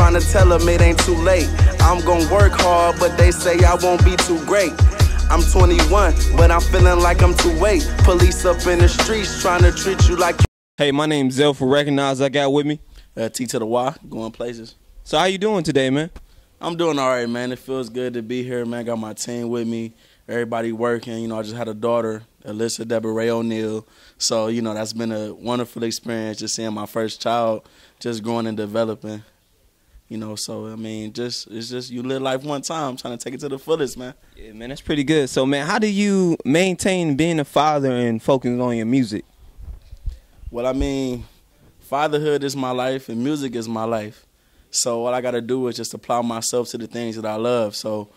trying to tell them it ain't too late. I'm gonna work hard, but they say I won't be too great. I'm 21, but I'm feeling like I'm too late. Police up in the streets trying to treat you like. Hey, my name's Zell for Recognize. I got with me T2DaY, going places. So how you doing today, man? I'm doing all right, man. It feels good to be here, man. Got my team with me. Everybody working. You know, I just had a daughter, Alyssa Deborah Ray O'Neal. So, you know, that's been a wonderful experience, just seeing my first child just growing and developing. You know, so, I mean, it's just you live life one time, trying to take it to the fullest, man. Yeah, man, that's pretty good. So, man, how do you maintain being a father and focusing on your music? Well, I mean, fatherhood is my life and music is my life. So all I got to do is just apply myself to the things that I love. So,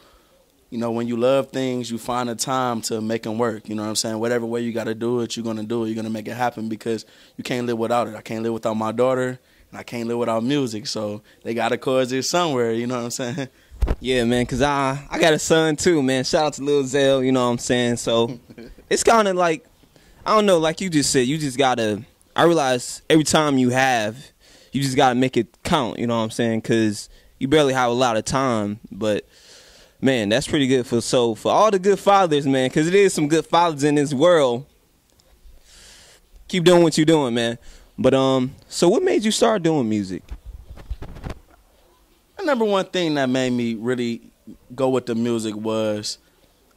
you know, when you love things, you find a time to make them work. You know what I'm saying? Whatever way you got to do it, you're going to do it. You're going to make it happen because you can't live without it. I can't live without my daughter, and I can't live without music. So they got to coexist somewhere, you know what I'm saying? Yeah, man, because I got a son too, man. Shout out to Lil Zell, you know what I'm saying? So it's kind of like, I don't know, like you just said, you just got to, I realize every time you just got to make it count, you know what I'm saying? Because you barely have a lot of time, but man, that's pretty good. For all the good fathers, man, because it is some good fathers in this world, keep doing what you're doing, man. But so what made you start doing music? The number one thing that made me really go with the music was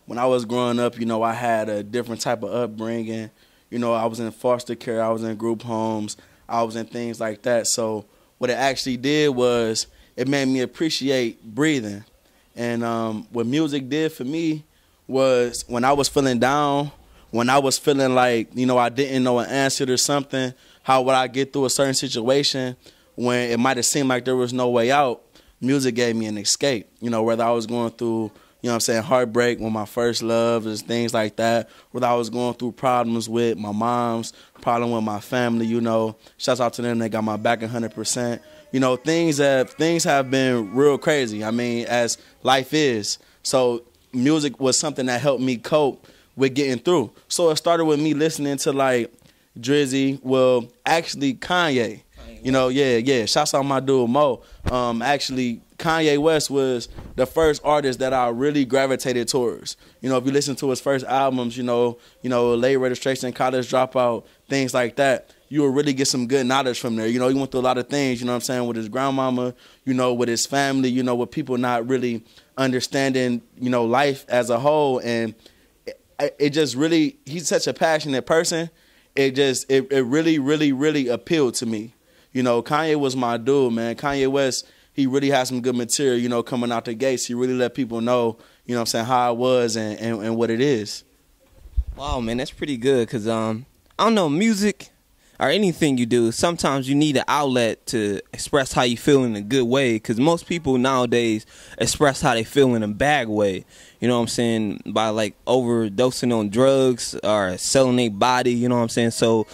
when I was growing up, you know, I had a different type of upbringing. You know, I was in foster care, I was in group homes, I was in things like that. So what it actually did was it made me appreciate breathing. And what music did for me was when I was feeling down, when I was feeling like, you know, I didn't know an answer to something, how would I get through a certain situation when it might have seemed like there was no way out, music gave me an escape. You know, whether I was going through, you know what I'm saying, heartbreak with my first love, and things like that, whether I was going through problems with my mom's, problem with my family, you know, shouts out to them, they got my back 100%. You know, things have been real crazy, I mean, as life is. So music was something that helped me cope with getting through. So it started with me listening to, like, Drizzy, well, actually Kanye. You know, yeah. Shouts out my dude Mo. Actually, Kanye West was the first artist that I really gravitated towards. You know, if you listen to his first albums, you know, Late Registration, College Dropout, things like that, you will really get some good knowledge from there. You know, he went through a lot of things, you know what I'm saying, with his grandmama, you know, with his family, you know, with people not really understanding, you know, life as a whole. And it just really, he's such a passionate person. It really, really, really appealed to me. You know, Kanye was my dude, man. Kanye West, he really had some good material, you know, coming out the gates. He really let people know, you know what I'm saying, how it was and what it is. Wow, man, that's pretty good because, I don't know, music or anything you do, sometimes you need an outlet to express how you feel in a good way because most people nowadays express how they feel in a bad way. You know what I'm saying? By, like, overdosing on drugs or selling their body, you know what I'm saying? So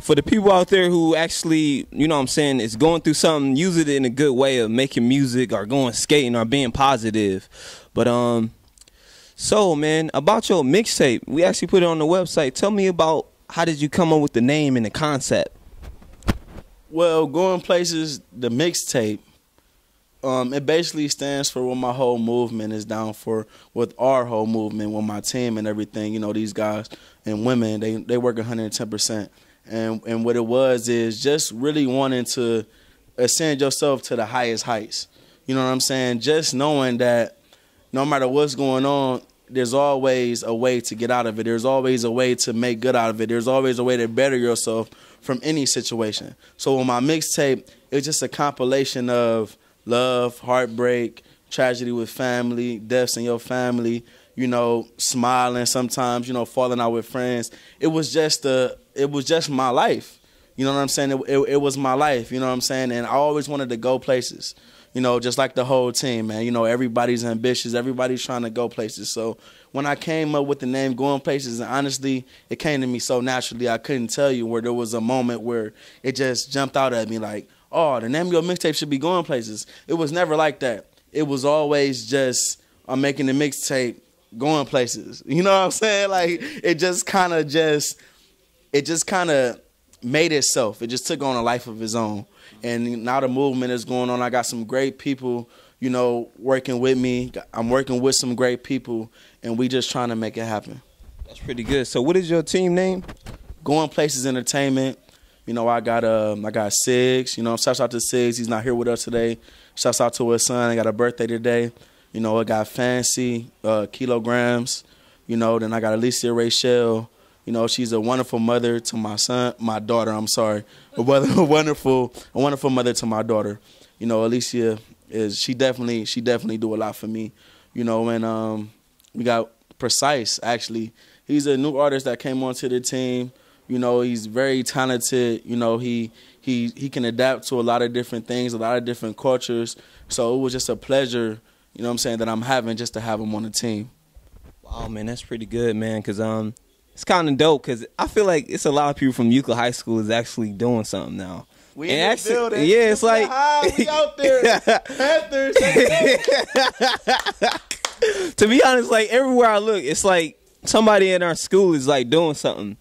for the people out there who actually, you know what I'm saying, is going through something, use it in a good way of making music or going skating or being positive. But so, man, about your mixtape, we actually put it on the website. Tell me about how did you come up with the name and the concept? Well, Going Places, the mixtape, it basically stands for what my whole movement is down for, with our whole movement, with my team and everything. You know, these guys and women, they work 110%. And what it was is just really wanting to ascend yourself to the highest heights. You know what I'm saying? Just knowing that no matter what's going on, there's always a way to get out of it. There's always a way to make good out of it. There's always a way to better yourself from any situation. So on my mixtape, it's just a compilation of love, heartbreak, tragedy with family, deaths in your family, you know, smiling sometimes, you know, falling out with friends. It was just my life. You know what I'm saying? It was my life, you know what I'm saying? And I always wanted to go places, you know, just like the whole team, man. You know, everybody's ambitious. Everybody's trying to go places. So when I came up with the name Going Places, and honestly, it came to me so naturally, I couldn't tell you where there was a moment where it just jumped out at me like, oh, the name of your mixtape should be Going Places. It was never like that. It was always just, I'm making the mixtape Going Places. You know what I'm saying? Like, it just kind of made itself. It just took on a life of its own. And now the movement is going on. I got some great people, you know, working with me. I'm working with some great people, and we just trying to make it happen. That's pretty good. So what is your team name? Going Places Entertainment. You know, I got Siggs. You know, shouts out to Siggs. He's not here with us today. Shouts out to his son. I got a birthday today. You know, I got Fancy, Kilograms. You know, then I got Alicia Rachel. You know, she's a wonderful mother to my daughter. I'm sorry, a wonderful mother to my daughter. You know, Alicia she definitely do a lot for me. You know, and we got Precise. Actually, he's a new artist that came onto the team. You know, he's very talented. You know, he can adapt to a lot of different things, a lot of different cultures. So it was just a pleasure, you know what I'm saying, that I'm having just to have him on the team. Wow, man, that's pretty good, man, because it's kind of dope because I feel like it's a lot of people from Euclid High School is actually doing something now. We in the building. Yeah, it's like we out there. Panthers. To be honest, like everywhere I look, it's like somebody in our school is like doing something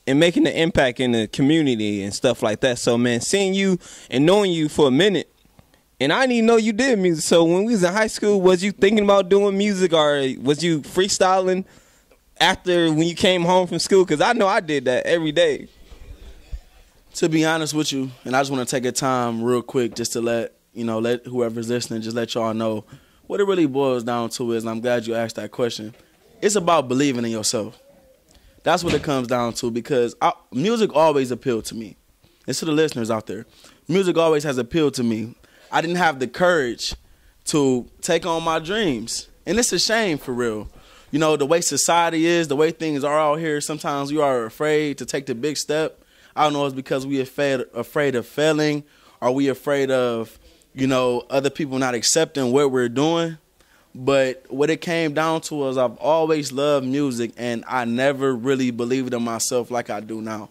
and making an impact in the community and stuff like that. So, man, seeing you and knowing you for a minute, and I didn't even know you did music. So when we was in high school, was you thinking about doing music or was you freestyling after when you came home from school? Because I know I did that every day. To be honest with you, and I just want to take a time real quick just to let whoever's listening, just let y'all know what it really boils down to is, and I'm glad you asked that question, it's about believing in yourself. That's what it comes down to, because music always appealed to me. And to the listeners out there, music always has appealed to me. I didn't have the courage to take on my dreams. And it's a shame, for real. You know, the way society is, the way things are out here, sometimes we are afraid to take the big step. I don't know if it's because we are afraid of failing, or we afraid of, you know, other people not accepting what we're doing. But what it came down to was I've always loved music, and I never really believed in myself like I do now.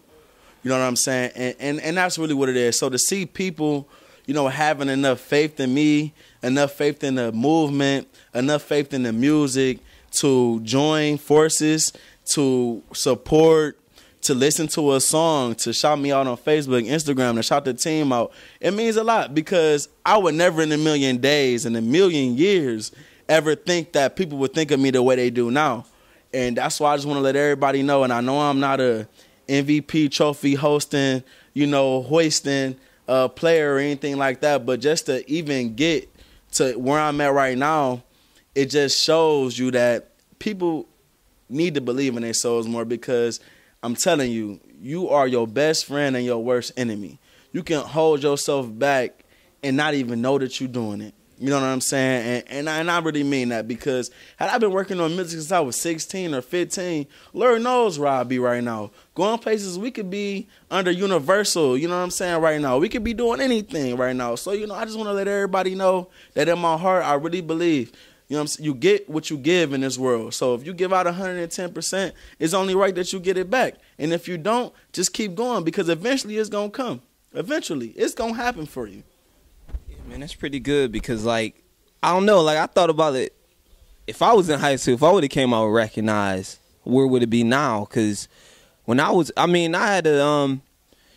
You know what I'm saying? And that's really what it is. So to see people, you know, having enough faith in me, enough faith in the movement, enough faith in the music to join forces, to support, to listen to a song, to shout me out on Facebook, Instagram, to shout the team out, it means a lot, because I would never in a million days, in a million years, ever think that people would think of me the way they do now. And that's why I just want to let everybody know, and I know I'm not a MVP trophy hosting, you know, hoisting player or anything like that, but just to even get to where I'm at right now, it just shows you that people need to believe in themselves more, because I'm telling you, you are your best friend and your worst enemy. You can hold yourself back and not even know that you're doing it. You know what I'm saying? And I really mean that, because had I been working on music since I was 16 or 15, Lord knows where I'd be right now. Going places, we could be under Universal, you know what I'm saying, right now. We could be doing anything right now. So, you know, I just want to let everybody know that in my heart, I really believe, you know what I'm saying, you get what you give in this world. So if you give out 110%, it's only right that you get it back. And if you don't, just keep going, because eventually it's going to come. Eventually, it's going to happen for you. Man, that's pretty good, because, like, I don't know, like, I thought about it. If I was in high school, if I would have came out with RECOGNIZZE, where would it be now? Because when I had to,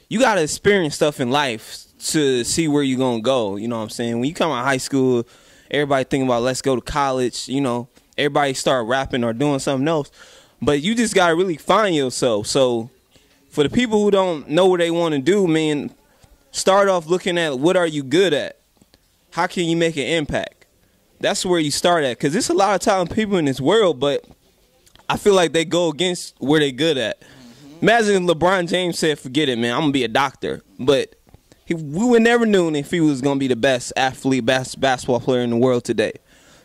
you got to experience stuff in life to see where you're going to go, you know what I'm saying? When you come out of high school, everybody thinking about let's go to college, you know, everybody start rapping or doing something else. But you just got to really find yourself. So for the people who don't know what they want to do, man, start off looking at what are you good at? How can you make an impact? That's where you start at, because there's a lot of talented people in this world, but I feel like they go against where they're good at. Imagine if LeBron James said, forget it, man, I'm going to be a doctor. But we would never known if he was going to be the best athlete, best basketball player in the world today.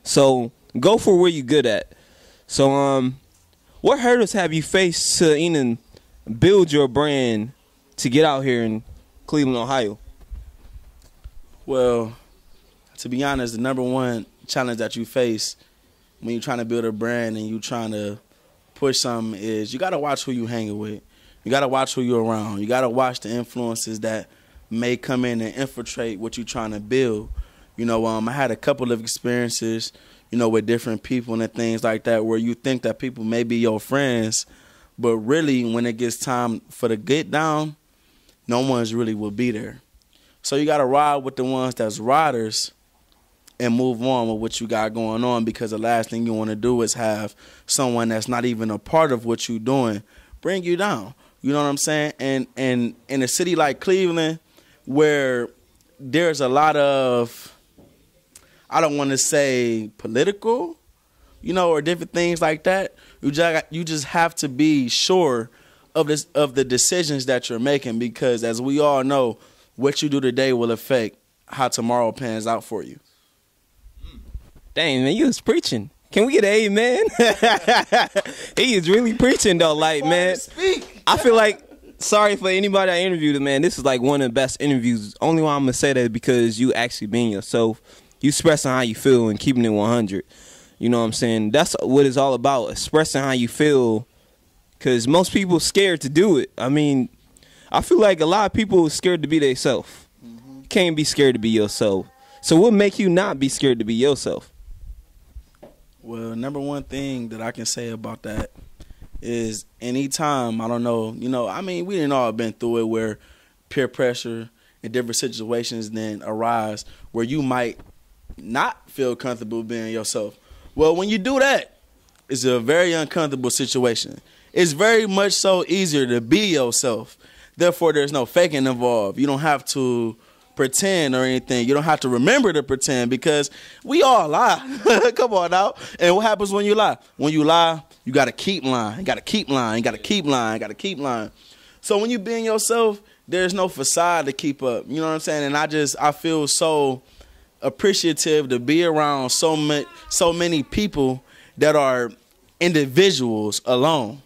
So go for where you're good at. So what hurdles have you faced to even build your brand to get out here in Cleveland, Ohio? Well, to be honest, the number one challenge that you face when you're trying to build a brand and you're trying to push something is you got to watch who you hanging with. You got to watch who you're around. You got to watch the influences that may come in and infiltrate what you're trying to build. You know, I had a couple of experiences, you know, with different people and things like that, where you think that people may be your friends, but really when it gets time for the get down, no one's really will be there. So you got to ride with the ones that's riders and move on with what you got going on, because the last thing you want to do is have someone that's not even a part of what you're doing bring you down. You know what I'm saying? And in a city like Cleveland, where there's a lot of, I don't want to say political, you know, or different things like that, you just have to be sure of the decisions that you're making, because as we all know, what you do today will affect how tomorrow pans out for you. Dang, man, you was preaching. Can we get an amen? He is really preaching, though. Like, man, I feel like, sorry for anybody I interviewed, man, this is like one of the best interviews. Only why I'm going to say that because you actually being yourself. You expressing how you feel and keeping it 100. You know what I'm saying? That's what it's all about, expressing how you feel, because most people scared to do it. I mean, I feel like a lot of people are scared to be themselves. You can't be scared to be yourself. So what make you not be scared to be yourself? Well, number one thing that I can say about that is anytime, I don't know, you know, I mean, we didn't all been through it where peer pressure and different situations then arise where you might not feel comfortable being yourself. Well, when you do that, it's a very uncomfortable situation. It's very much so easier to be yourself. Therefore, there's no faking involved. You don't have to pretend or anything. You don't have to remember to pretend, because we all lie. Come on now. And what happens when you lie? When you lie, you got to keep lying. You got to keep lying. You got to keep lying. You got to keep lying. So when you being yourself, there's no facade to keep up. You know what I'm saying? And I feel so appreciative to be around so many people that are individuals alone.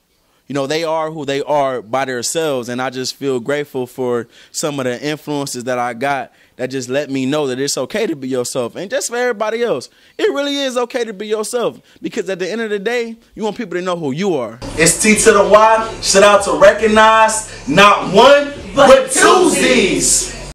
You know, they are who they are by themselves, and I just feel grateful for some of the influences that I got that just let me know that it's okay to be yourself. And just for everybody else, it really is okay to be yourself, because at the end of the day, you want people to know who you are. It's T to the Y. Shout out to Recognize, not one, but two Z's.